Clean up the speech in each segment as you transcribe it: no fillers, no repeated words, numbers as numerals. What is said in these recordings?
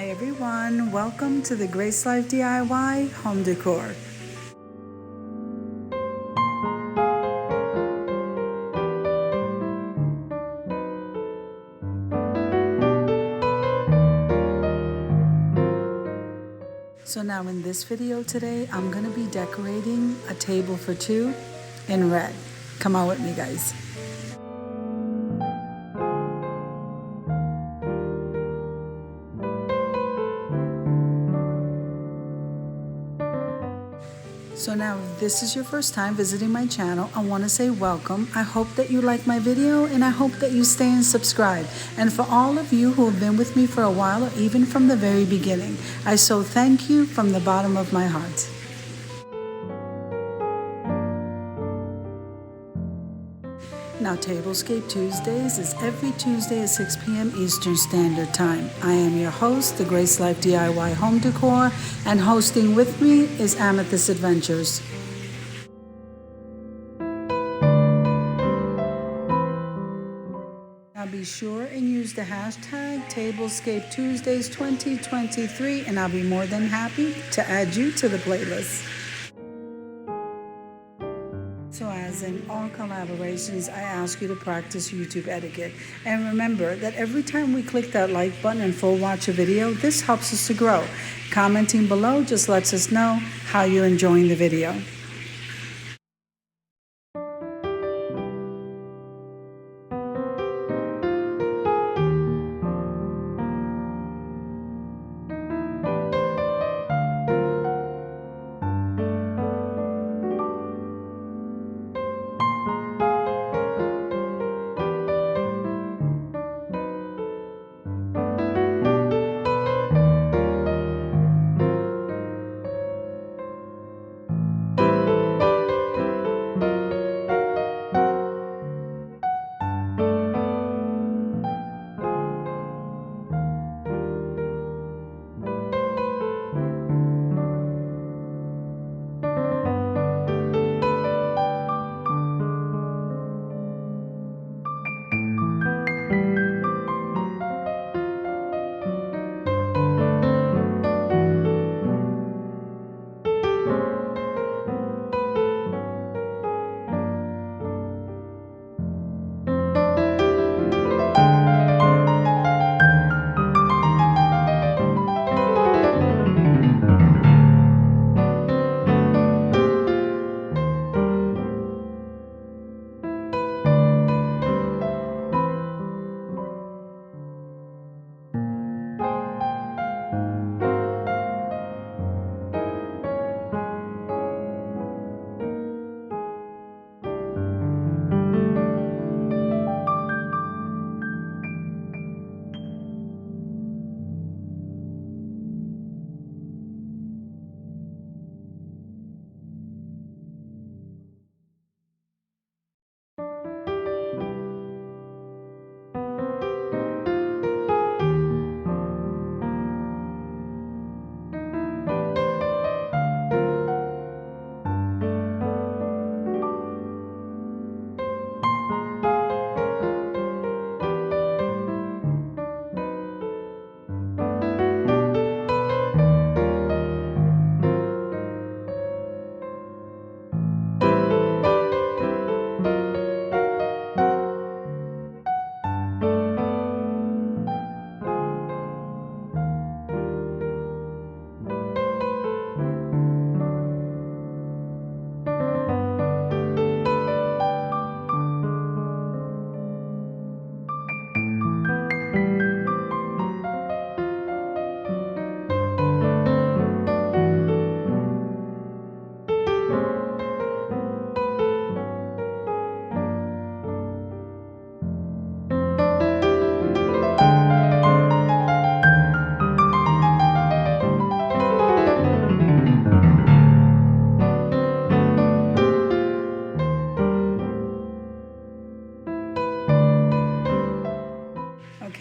Hi everyone, welcome to the Grace Life DIY Home Decor. So now in this video today, I'm going to be decorating a table for two in red. Come on with me, guys. So now if this is your first time visiting my channel, I want to say welcome. I hope that you like my video and I hope that you stay and subscribe. And for all of you who have been with me for a while or even from the very beginning, I so thank you from the bottom of my heart. Now, Tablescape Tuesdays is every Tuesday at 6 p.m. Eastern Standard Time. I am your host, the Grace Life DIY Home Decor, and hosting with me is Amethyst Adventures. Now be sure and use the hashtag Tablescape Tuesdays 2023, and I'll be more than happy to add you to the playlist. So as in all collaborations, I ask you to practice YouTube etiquette. And remember that every time we click that like button and full watch a video, this helps us to grow. Commenting below just lets us know how you're enjoying the video.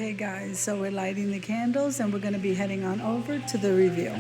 Okay guys, so we're lighting the candles and we're going to be heading on over to the reveal.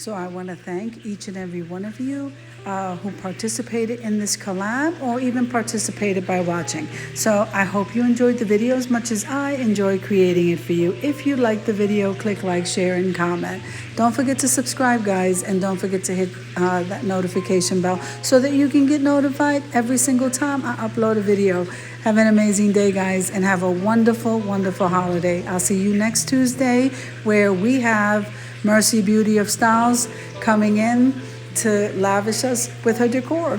So I want to thank each and every one of you who participated in this collab or even participated by watching. So I hope you enjoyed the video as much as I enjoyed creating it for you. If you liked the video, click like, share, and comment. Don't forget to subscribe, guys, and don't forget to hit that notification bell so that you can get notified every single time I upload a video. Have an amazing day, guys, and have a wonderful, wonderful holiday. I'll see you next Tuesday where we have Mercy Beauty of Styles coming in to lavish us with her decor.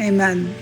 Amen.